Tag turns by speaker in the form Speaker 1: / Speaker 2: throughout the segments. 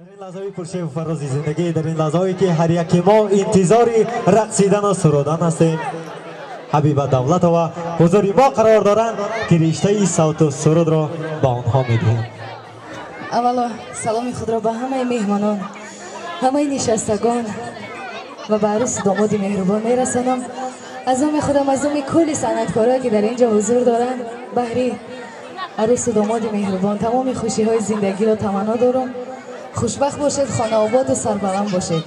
Speaker 1: لحظه‌های پرشیف و فراز زندگی در این لحظه‌هایی که هر یکی ما انتظار رقصیدن و سرودن هستیم. حبیب دولت و حضور ما قرار دارند که رشته صوت و سرود را با آنها می‌دهیم.
Speaker 2: اولا سلام خود را به همه مهمانان، همه نشستگان و به عروس داماد مهربان میرسانم. از آن خودم از آن کل صنعتکارایی که در اینجا حضور دارند بهری عروس داماد مهربان تمام خوشی‌های زندگی را تمنا دارم. خوشبخت باشید، خانه آباد و سربلند باشید.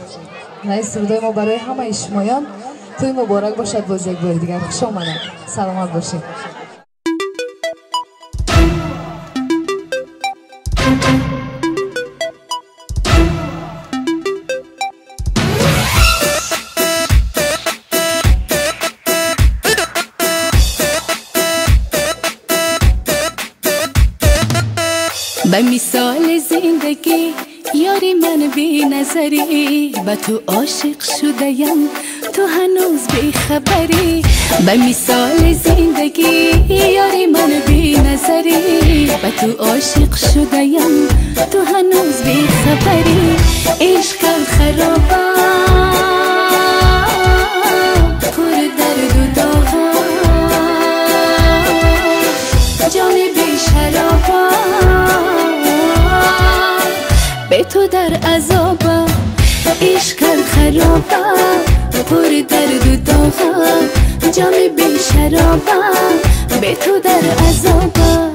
Speaker 2: نه سرودای ما برای همه شمایان توی مبارک باشد. باز یک بار دیگر خوش آمدید، سلامت باشید.
Speaker 3: به مثال زندگی یاری من بی نظری، به تو عاشق شده‌ام تو هنوز بی خبری. به مثال زندگی یاری من بی نظری، به تو عاشق شده‌ام تو هنوز بی خبری. عشقم خرابه پر درد و داغه، جام بی شرابه به تو در عذابه. عشقم خرابه پر درد و داغه، جام بی شرابه به تو در عذابه.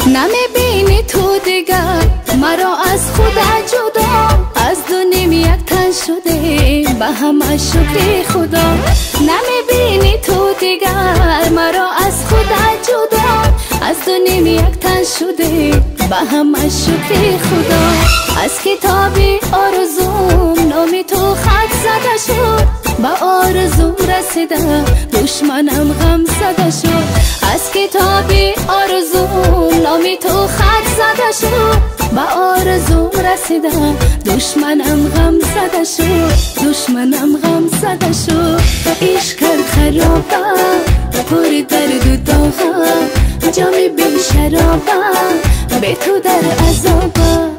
Speaker 3: نمیبینی تو دیگر مرا از خود جدا، از دو نیم یک تن شده به همه شکر خدا. نمیبینی تو دیگر مرا از خود جدا، از دو نیم یک تن شده به همه شکر خدا. از کتابی آرزوم نام تو خط زده شد، به آرزوم رسیده دشمنم غم زده شد. از کتابی آرزوم نام تو خط زده شد، به آرزوم رسیده دشمنم غم زده شد، دشمنم غم زده شد. عشقم خرابه پر درد و داغه، جام بی شرابه به تو در عذابه.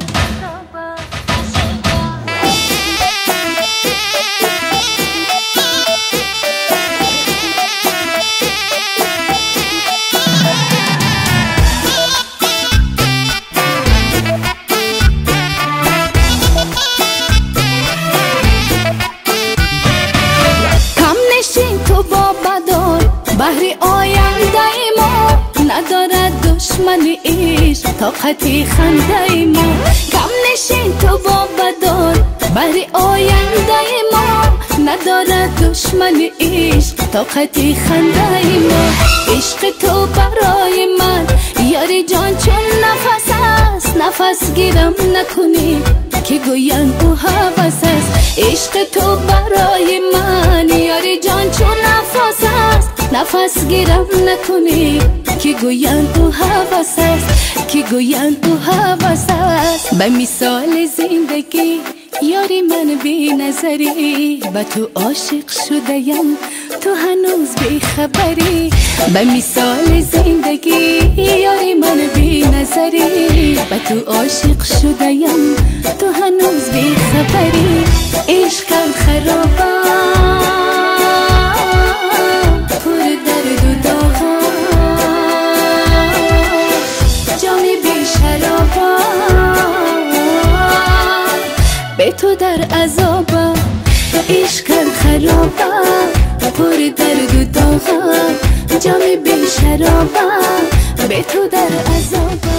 Speaker 3: بحری آینده ما ندارد دشمن عشق، طاقتی خنده ما. کم نشین تو با بدار، بحری آینده ما ندارد دشمن عشق، طاقتی خنده ما. عشق تو برای من یاری جان چون نفس است، نفس گیرم نکنی که گویند او هوس است. عشق تو برای من یاری جان چون نفس است، نفس گیرم نکنی که گویند او هوس است، که گویند او هوس است. به مثال زندگی یاری من بی نظری، به تو عاشق شده‌ام تو هنوز بی خبری. به مثال زندگی یاری من بی نظری، به تو عاشق شده‌ام تو هنوز بی خبری. عشقم خرابه پر درد و داغه، جام بی شرابه به تو در عذابه. عشقم خرابه پر درد و داغه، جام بی شرابه به تو در عذابه.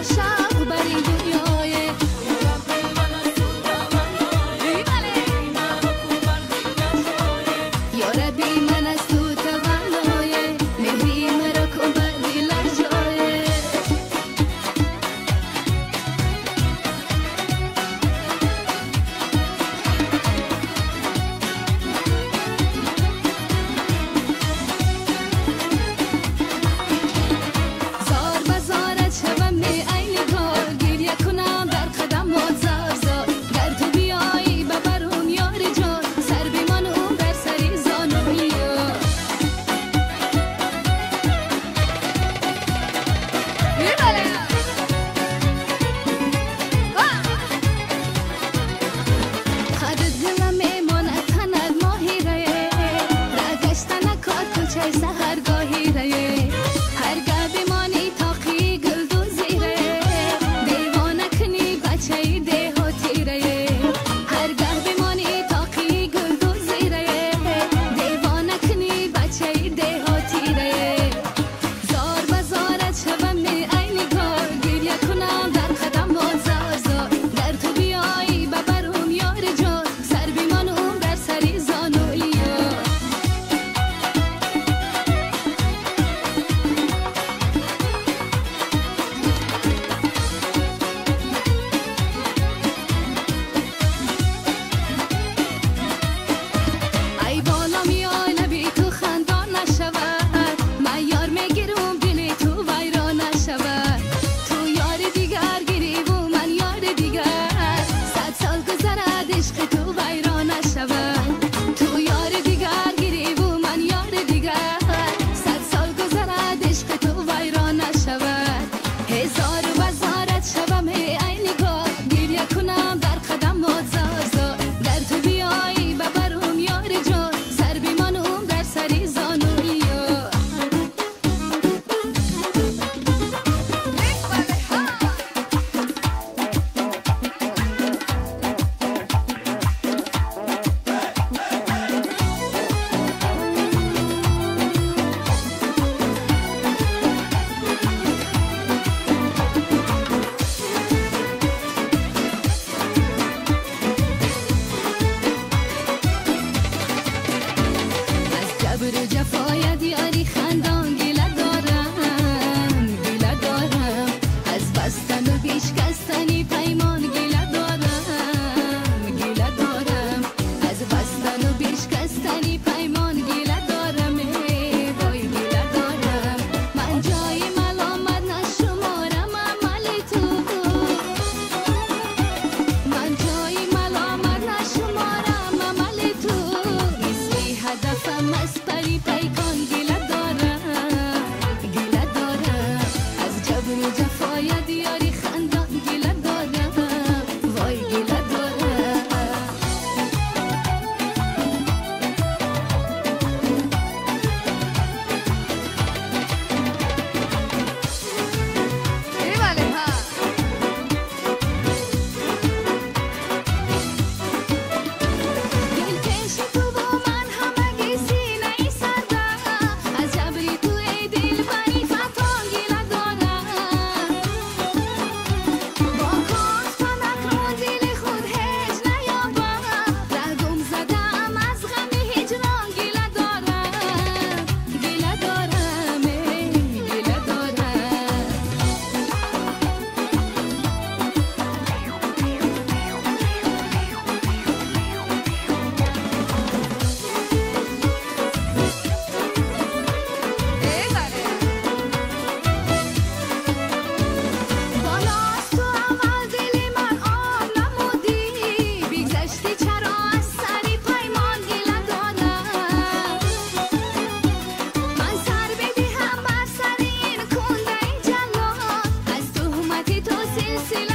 Speaker 3: عاشق بر این دنیای یا ربی من از تو تولای مهری مرا کن بر دل جای زار بزارت شبم می عین کار گریه کنم در قدم و زار زار در تو بیایی ببرم یار جان سر بیمانم در سری زانوی خد دلم میماند تند ماهی ره رگشتن کات کوچه سهرگاهی ره هرگاه بمانی تاقی گل دوزی ره دیوانه کنی بچه دهاتی ره هرگاه بمانی تاقی گل دوزی ره دیوانه کنی بچه دهاتی ره زار بزارت شبم می عین کار گریه کنم در قدم و زار زار در تو بیایی ببرم یار جان سر بیمانم در سری زانوی ای بالا میای لبی تو خندان نشود من یار میگیرم دل تو ویران نشود تو یار دیگر گیری و من یار دیگر 100 سال گذرد عشق تو ویران نشود تو یار دیگر گیری و من یار دیگر 100 سال گذرد عشق تو ویران نشود هزار وزارت شبم عین کار گریه کنم در قدم و زار زار در تو بیایی ببرم یار جان سر بیمانم در سری زانوی از جبر و جفایت یاری خندان گله دارم گله دارم از بستن و پیشکستنی پیمان گله دارم گله دارم از بستن و پیشکستنی پیمان گله دارم وای گله دارم من جای ملامت نشمارم عمل تو من جای ملامت نشمارم عمل تو مثلی هدفم از پری پیکان گله دارم از جبر و جفایت یاری خندان گله دارم وای گله دارم دل پیش تو و من همگی سینه ای سردم از جبری تو ای دل بری فتان گله دارم با کن فلک رو دل خود هیچ نیابم ره گم زدم از غم هجران گله دارم گله دارم گله دارم بالاست تو اول دل من آب نمودی بگذشتی چرا از سری پیمان گله دارم من سر بدهم بر سر این کنده جلال از تهمت تو سلسله